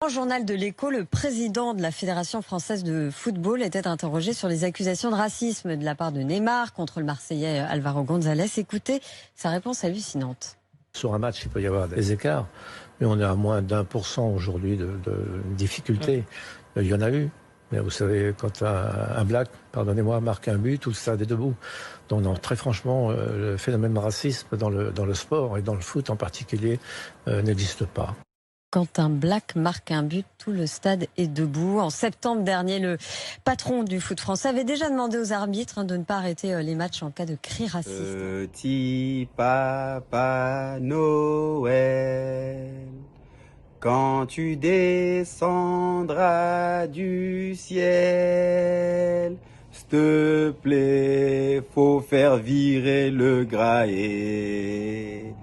Au journal de l'Écho, le président de la Fédération française de football était interrogé sur les accusations de racisme de la part de Neymar contre le Marseillais Álvaro González. Écoutez sa réponse hallucinante. Sur un match, il peut y avoir des écarts, mais on est à moins d'1% aujourd'hui de difficulté. Il y en a eu. Mais vous savez, quand un black, pardonnez-moi, marque un but, tout le stade est debout. Donc non, très franchement, le phénomène de racisme dans le sport et dans le foot en particulier n'existe pas. Quand un black marque un but, tout le stade est debout. En septembre dernier, le patron du foot français avait déjà demandé aux arbitres de ne pas arrêter les matchs en cas de cris racistes. Petit Papa Noël, quand tu descendras du ciel, s'il te plaît, faut faire virer le graët.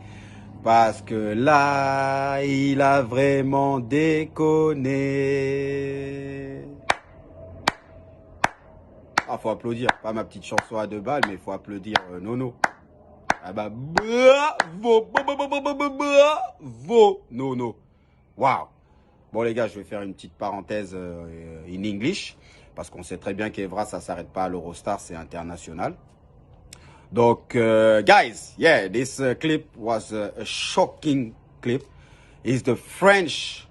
Parce que là, il a vraiment déconné. Ah, faut applaudir. Pas ma petite chanson à 2 balles, mais faut applaudir Nono. Ah bah, bravo, bravo, Nono. Waouh. Bon, les gars, je vais faire une petite parenthèse in English. Parce qu'on sait très bien qu'Evra, ça s'arrête pas à l'Eurostar, c'est international. Donc, guys, yeah, this clip was a shocking clip. He's the French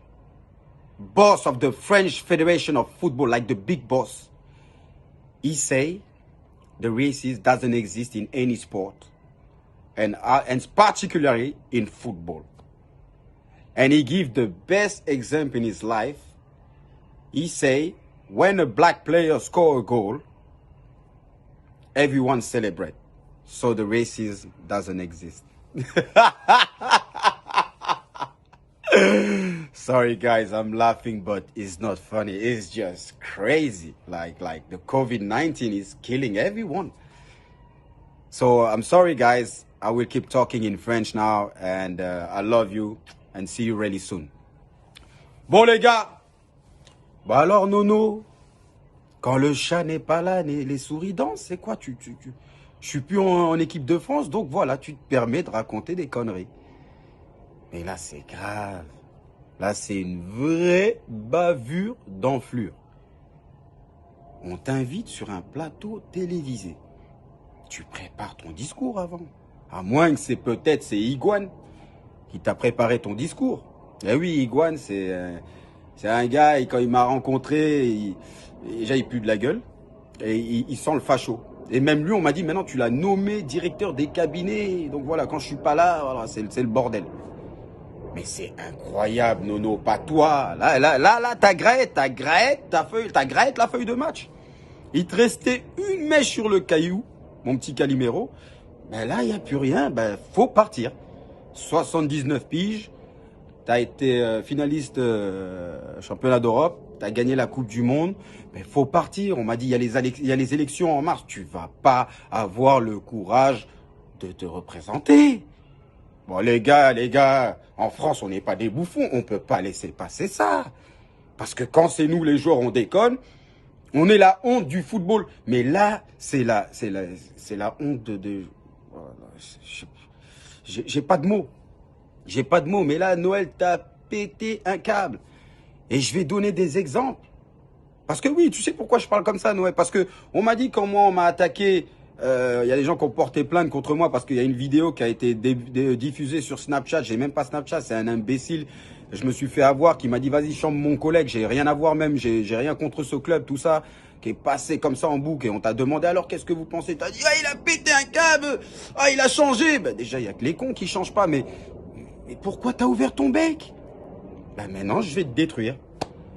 boss of the French Federation of Football, like the big boss. He say the racism doesn't exist in any sport, and particularly in football. And he give the best example in his life. He say when a black player score a goal, everyone celebrate. So the racism doesn't exist. Sorry guys, I'm laughing, but it's not funny. It's just crazy. Like the COVID-19 is killing everyone. So I'm sorry guys. I will keep talking in French now, and I love you and see you really soon. Bon les gars, bah alors Nono, quand le chat n'est pas là, les souris dansent, c'est quoi je suis plus en équipe de France, donc voilà, tu te permets de raconter des conneries. Mais là, c'est grave. Là, c'est une vraie bavure d'enflure. On t'invite sur un plateau télévisé. Tu prépares ton discours avant. À moins que c'est Iguane qui t'a préparé ton discours. Eh oui, Iguane, c'est un gars, et quand il m'a rencontré, déjà il pue de la gueule. Et il sent le facho. Et même lui, on m'a dit, maintenant, tu l'as nommé directeur des cabinets. Donc voilà, quand je suis pas là, voilà, c'est le bordel. Mais c'est incroyable, Nono, pas toi. Là, ta graette la feuille de match. Il te restait une mèche sur le caillou, mon petit Calimero. Ben là, il n'y a plus rien, ben faut partir. 79 piges, t'as été finaliste championnat d'Europe. T'as gagné la Coupe du Monde, mais faut partir. On m'a dit, il y a les élections en mars. Tu vas pas avoir le courage de te représenter. Bon, les gars, en France, on n'est pas des bouffons. On peut pas laisser passer ça. Parce que quand c'est nous, les joueurs, on déconne, on est la honte du football. Mais là, c'est la honte de... J'ai pas de mots. J'ai pas de mots. Mais là, Noël, t'as pété un câble. Et je vais donner des exemples. Parce que oui, tu sais pourquoi je parle comme ça, Noël? Parce que on m'a dit quand moi on m'a attaqué, il y a des gens qui ont porté plainte contre moi parce qu'il y a une vidéo qui a été diffusée sur Snapchat. J'ai même pas Snapchat, c'est un imbécile. Je me suis fait avoir qui m'a dit vas-y chambre mon collègue. J'ai rien à voir même, j'ai rien contre ce club, tout ça, qui est passé comme ça en boucle. Et on t'a demandé alors qu'est-ce que vous pensez? T'as dit ah il a pété un câble, ah il a changé. Ben déjà il y a que les cons qui changent pas. Mais pourquoi t'as ouvert ton bec? Ben maintenant, je vais te détruire.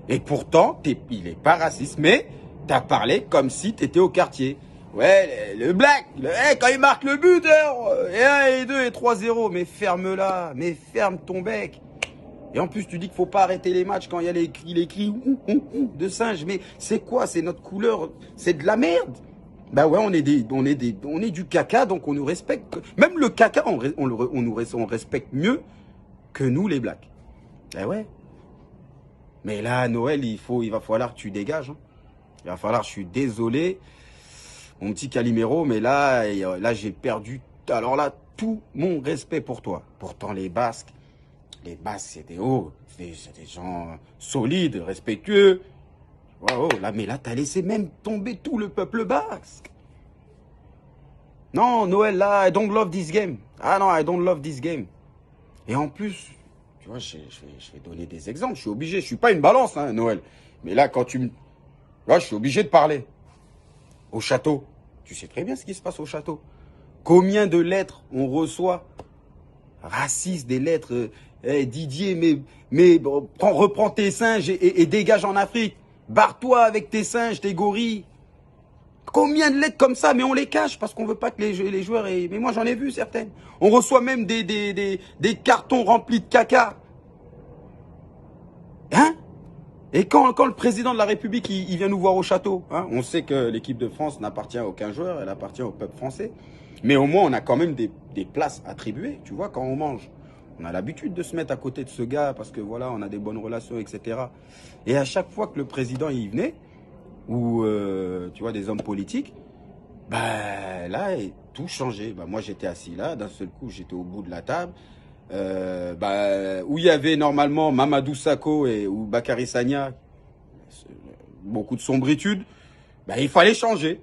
Et pourtant, il est pas raciste, mais t'as parlé comme si t'étais au quartier. Ouais, le black, quand il marque le but, et 1, et 2, et 3-0. Mais ferme-la, mais ferme ton bec. Et en plus, tu dis qu'il faut pas arrêter les matchs quand il y a les cris de singe. Mais c'est quoi? C'est notre couleur, c'est de la merde. Bah ouais, on est du caca, donc on nous respecte. Même le caca, on respecte mieux que nous, les blacks. Eh ouais. Mais là, Noël, il va falloir que tu dégages. Hein. Il va falloir, je suis désolé, mon petit Calimero, mais là j'ai perdu, alors là, tout mon respect pour toi. Pourtant, les Basques, Les Basques, c'était des gens solides, respectueux. Oh, là, mais là, t'as laissé même tomber tout le peuple basque. Non, Noël, là, I don't love this game. Ah non, I don't love this game. Et en plus, tu vois, je vais donner des exemples. Je suis obligé. Je suis pas une balance, hein, Noël. Mais là, là, je suis obligé de parler. Au château. Tu sais très bien ce qui se passe au château. Combien de lettres on reçoit racistes, des lettres. Didier, mais reprends tes singes et dégage en Afrique. Barre-toi avec tes singes, tes gorilles. Combien de lettres comme ça, mais on les cache parce qu'on veut pas que les joueurs Mais moi, j'en ai vu certaines. On reçoit même des cartons remplis de caca. Hein? Et quand le président de la République, il vient nous voir au château, hein, on sait que l'équipe de France n'appartient à aucun joueur, elle appartient au peuple français. Mais au moins, on a quand même des places attribuées, tu vois, quand on mange. On a l'habitude de se mettre à côté de ce gars parce que voilà, on a des bonnes relations, etc. Et à chaque fois que le président y venait, ou tu vois, des hommes politiques, bah là, tout changeait. Bah, moi, j'étais assis là, d'un seul coup, j'étais au bout de la table. Où il y avait normalement Mamadou Sakho ou Bakary Sagna, beaucoup de sombritude, bah, il fallait changer.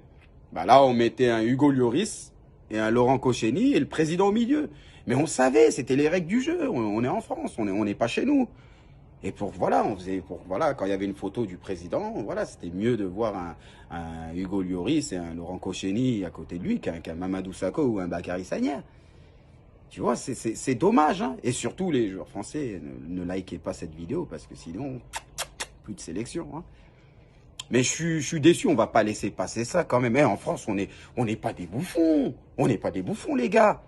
Bah, là, on mettait un Hugo Lloris et un Laurent Koscielny et le président au milieu. Mais on savait, c'était les règles du jeu. On est en France, on n'est pas chez nous. Et voilà, quand il y avait une photo du président, voilà, c'était mieux de voir un Hugo Lloris et un Laurent Koscielny à côté de lui qu'un Mamadou Sakho ou un Bakary Sagna. Tu vois, c'est dommage, hein. Et surtout, les joueurs français, ne likez pas cette vidéo parce que sinon, plus de sélection, hein. Mais je suis déçu, on va pas laisser passer ça quand même. En France, on n'est pas des bouffons. On n'est pas des bouffons, les gars.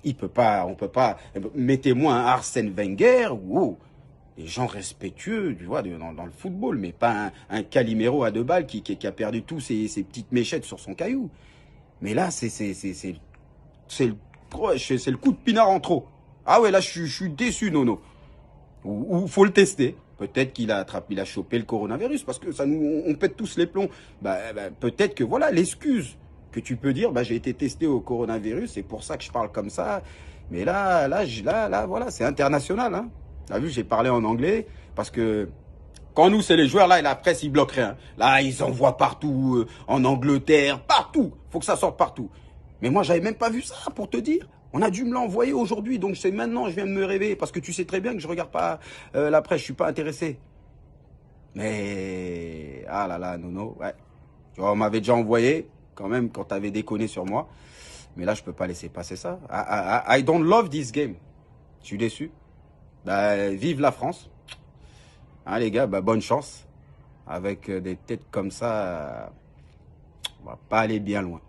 On peut pas. Mettez-moi un Arsène Wenger ou des gens respectueux, tu vois, dans le football, mais pas un Calimero à 2 balles qui a perdu tous ses petites méchettes sur son caillou. Mais là, c'est le coup de pinard en trop. Ah ouais, là, je suis déçu, Nono. Ou faut le tester. Peut-être qu'il a chopé le coronavirus parce que on pète tous les plombs. Peut-être que voilà l'excuse que tu peux dire. J'ai été testé au coronavirus, c'est pour ça que je parle comme ça. Mais là, voilà, c'est international. Hein. T'as vu, j'ai parlé en anglais parce que quand nous, c'est les joueurs, là, et la presse, ils bloquent rien. Là, ils envoient partout, en Angleterre, partout. Faut que ça sorte partout. Mais moi, j'avais même pas vu ça, pour te dire. On a dû me l'envoyer aujourd'hui, donc c'est maintenant, je viens de me réveiller, parce que tu sais très bien que je regarde pas la presse, je suis pas intéressé. Mais, ah là là, Nono, ouais. Tu vois, on m'avait déjà envoyé, quand même, quand t'avais déconné sur moi. Mais là, je peux pas laisser passer ça. I don't love this game. Je suis déçu. Vive la France. Hein, les gars, bonne chance. Avec des têtes comme ça, on va pas aller bien loin.